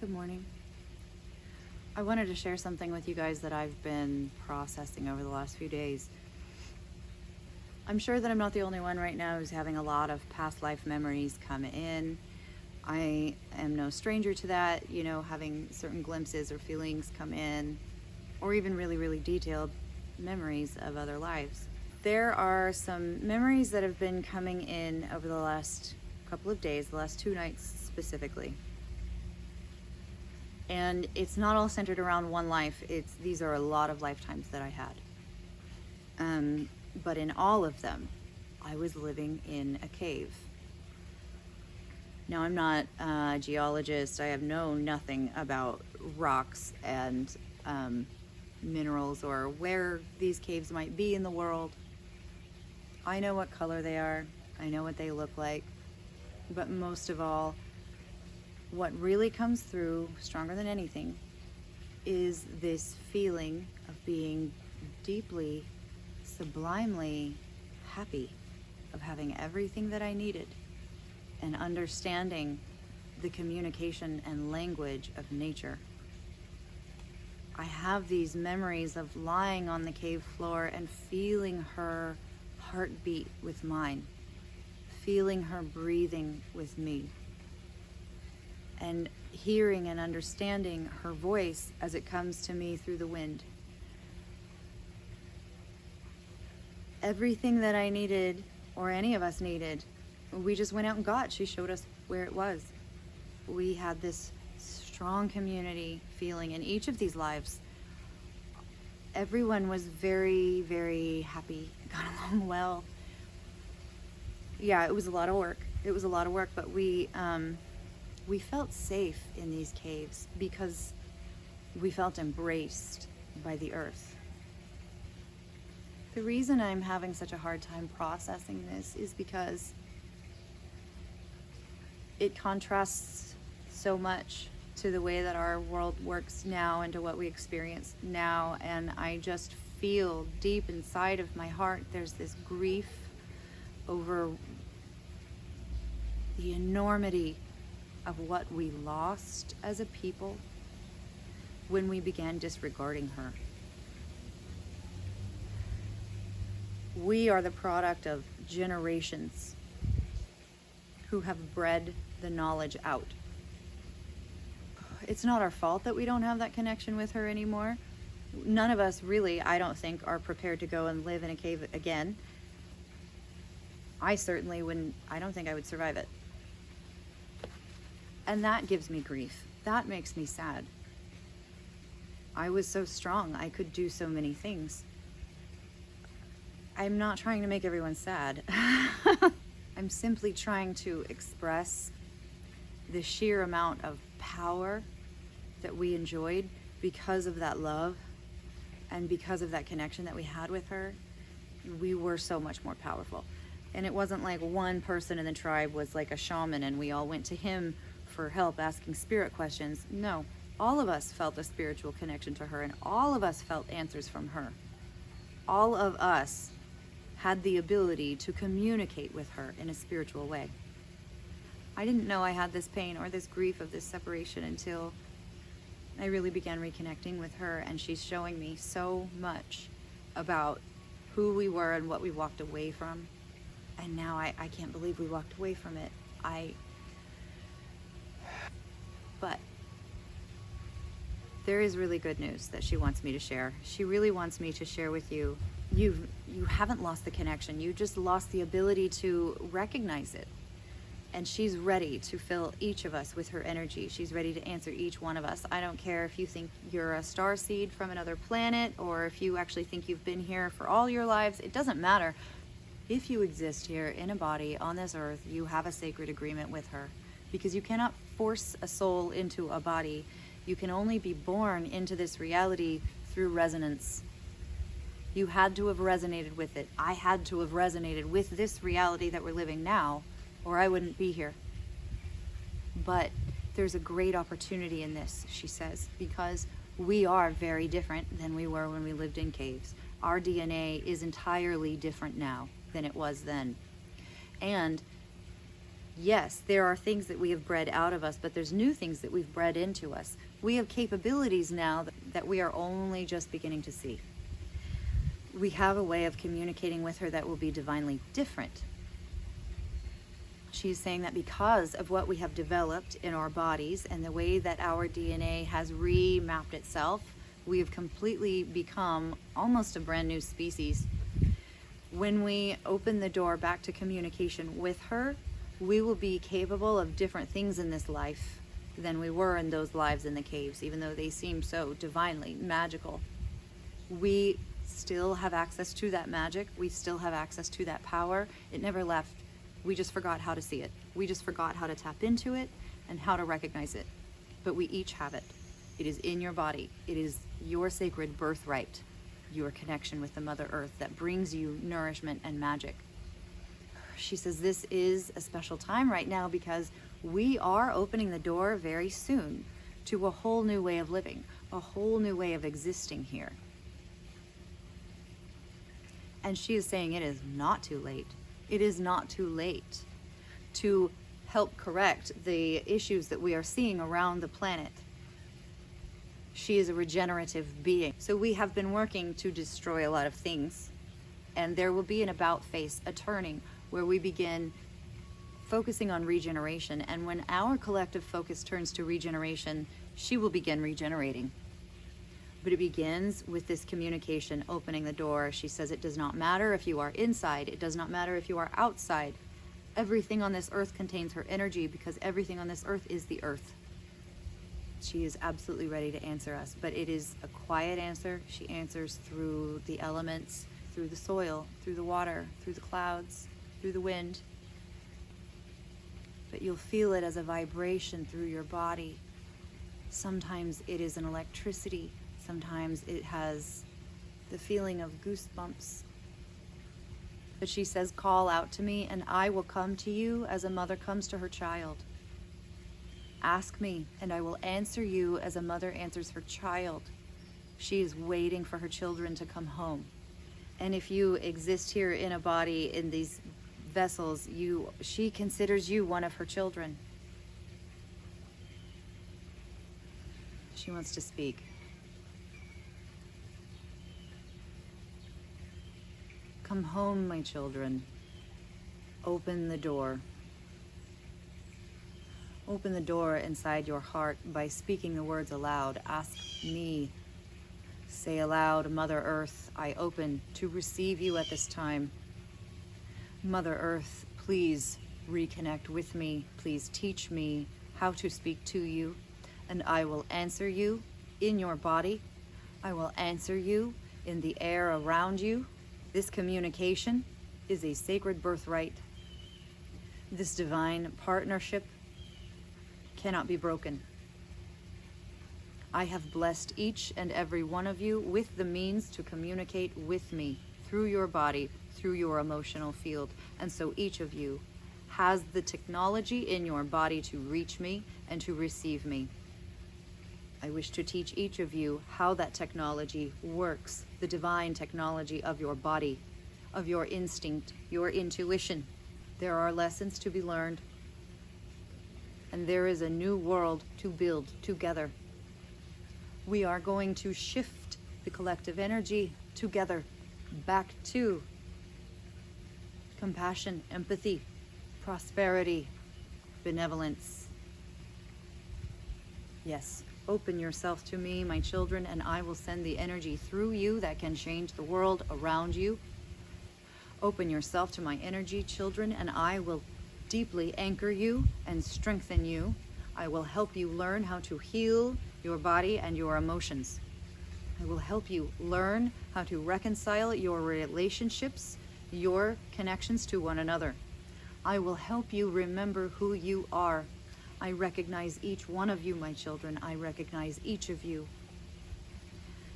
Good morning. I wanted to share something with you guys that I've been processing over the last few days. I'm sure that I'm not the only one right now who's having a lot of past life memories come in. I am no stranger to that, having certain glimpses or feelings come in, or even really, really detailed memories of other lives. There are some memories that have been coming in over the last couple of days, the last 2 nights specifically. And it's not all centered around one life. These are a lot of lifetimes that I had. But in all of them, I was living in a cave. Now, I'm not a geologist. I have known nothing about rocks and minerals or where these caves might be in the world. I know what color they are. I know what they look like. But most of all, what really comes through stronger than anything is this feeling of being deeply, sublimely happy, of having everything that I needed and understanding the communication and language of nature. I have these memories of lying on the cave floor and feeling her heartbeat with mine, feeling her breathing with me, and hearing and understanding her voice as it comes to me through the wind. Everything that I needed, or any of us needed, we just went out and got. She showed us where it was. We had this strong community feeling in each of these lives. Everyone was very, very happy, got along well. Yeah, it was a lot of work. But we felt safe in these caves because we felt embraced by the earth. The reason I'm having such a hard time processing this is because it contrasts so much to the way that our world works now and to what we experience now. And I just feel deep inside of my heart there's this grief over the enormity of what we lost as a people when we began disregarding her. We are the product of generations who have bred the knowledge out. It's not our fault that we don't have that connection with her anymore. None of us really, I don't think, are prepared to go and live in a cave again. I certainly wouldn't. I don't think I would survive it. And that gives me grief. That makes me sad. I was so strong. I could do so many things. I'm not trying to make everyone sad. I'm simply trying to express the sheer amount of power that we enjoyed because of that love and because of that connection that we had with her. We were so much more powerful. And it wasn't like one person in the tribe was like a shaman and we all went to him for help asking spirit questions. No, all of us felt a spiritual connection to her and all of us felt answers from her. All of us had the ability to communicate with her in a spiritual way. I didn't know I had this pain or this grief of this separation until I really began reconnecting with her, and she's showing me so much about who we were and what we walked away from. And now I can't believe we walked away from it. But there is really good news that she wants me to share. She really wants me to share with you. You haven't lost the connection. You just lost the ability to recognize it. And she's ready to fill each of us with her energy. She's ready to answer each one of us. I don't care if you think you're a starseed from another planet or if you actually think you've been here for all your lives. It doesn't matter. If you exist here in a body on this earth, you have a sacred agreement with her, because you cannot force a soul into a body. You can only be born into this reality through resonance. You had to have resonated with it. I had to have resonated with this reality that we're living now, or I wouldn't be here. But there's a great opportunity in this, she says, because we are very different than we were when we lived in caves. Our DNA is entirely different now than it was then. And Yes, there are things that we have bred out of us, but there's new things that we've bred into us. We have capabilities now that we are only just beginning to see. We have a way of communicating with her that will be divinely different. She's saying that because of what we have developed in our bodies and the way that our DNA has remapped itself, we have completely become almost a brand new species. When we open the door back to communication with her, we will be capable of different things in this life than we were in those lives in the caves, even though they seem so divinely magical. We still have access to that magic. We still have access to that power. It never left. We just forgot how to see it. We just forgot how to tap into it and how to recognize it. But we each have it. It is in your body. It is your sacred birthright, your connection with the Mother Earth that brings you nourishment and magic. She says this is a special time right now because we are opening the door very soon to a whole new way of living, a whole new way of existing here. And she is saying it is not too late. It is not too late to help correct the issues that we are seeing around the planet. She is a regenerative being. So we have been working to destroy a lot of things. And there will be an about face, a turning, where we begin focusing on regeneration. And when our collective focus turns to regeneration, she will begin regenerating. But it begins with this communication, opening the door. She says it does not matter if you are inside. It does not matter if you are outside. Everything on this earth contains her energy because everything on this earth is the earth. She is absolutely ready to answer us, but it is a quiet answer. She answers through the elements, through the soil, through the water, through the clouds, through the wind. But you'll feel it as a vibration through your body. Sometimes it is an electricity. Sometimes it has the feeling of goosebumps. But she says, call out to me and I will come to you as a mother comes to her child. Ask me and I will answer you as a mother answers her child. She is waiting for her children to come home. And if you exist here in a body in these vessels, she considers you one of her children. She wants to speak. Come home, my children. Open the door. Open the door inside your heart by speaking the words aloud. Ask me. Say aloud, Mother Earth, I open to receive you at this time. Mother Earth, please reconnect with me. Please teach me how to speak to you, and I will answer you in your body. I will answer you in the air around you. This communication is a sacred birthright. This divine partnership cannot be broken. I have blessed each and every one of you with the means to communicate with me through your body, through your emotional field. And so each of you has the technology in your body to reach me and to receive me. I wish to teach each of you how that technology works, the divine technology of your body, of your instinct, your intuition. There are lessons to be learned, and there is a new world to build together. We are going to shift the collective energy together back to compassion, empathy, prosperity, benevolence. Yes. Open yourself to me, my children, and I will send the energy through you that can change the world around you. Open yourself to my energy, children, and I will deeply anchor you and strengthen you. I will help you learn how to heal your body and your emotions. I will help you learn how to reconcile your relationships, your connections to one another. I will help you remember who you are. I recognize each one of you, my children. I recognize each of you.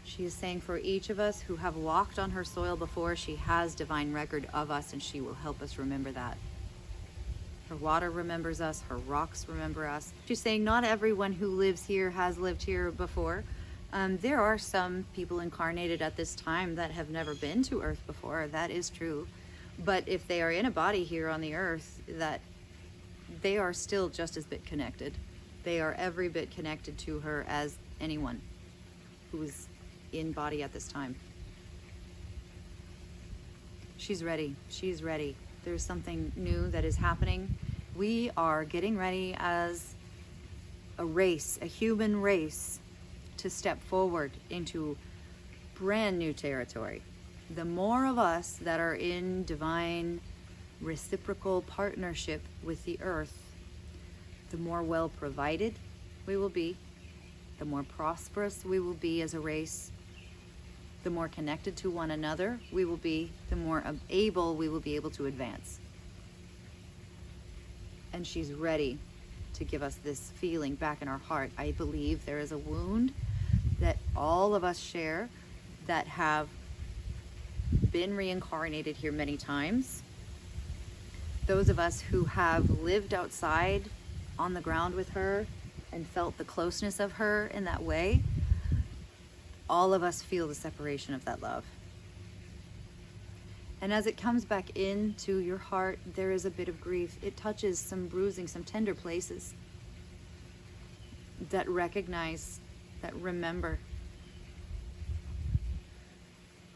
She is saying for each of us who have walked on her soil before, she has divine record of us, and she will help us remember that. Her water remembers us. Her rocks remember us. She's saying not everyone who lives here has lived here before. There are some people incarnated at this time that have never been to Earth before. That is true. But if they are in a body here on the Earth, that they are still just as bit connected. They are every bit connected to her as anyone who is in body at this time. She's ready. She's ready. There's something new that is happening. We are getting ready as a race, a human race, to step forward into brand new territory. The more of us that are in divine reciprocal partnership with the earth, the more well provided we will be, the more prosperous we will be as a race, the more connected to one another we will be, the more able we will be able to advance. And she's ready to give us this feeling back in our heart. I believe there is a wound that all of us share that have been reincarnated here many times. Those of us who have lived outside on the ground with her and felt the closeness of her in that way, all of us feel the separation of that love. And as it comes back into your heart, there is a bit of grief. It touches some bruising, some tender places that recognize, that remember.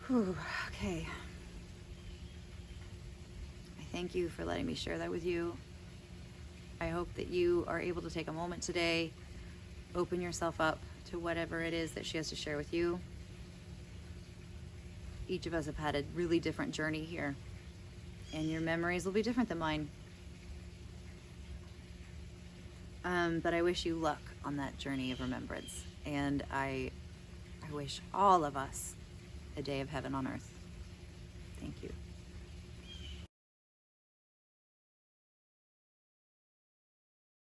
Whew, okay. I thank you for letting me share that with you. I hope that you are able to take a moment today, open yourself up to whatever it is that she has to share with you. Each of us have had a really different journey here, and your memories will be different than mine. But I wish you luck on that journey of remembrance, and I wish all of us a day of heaven on earth. Thank you.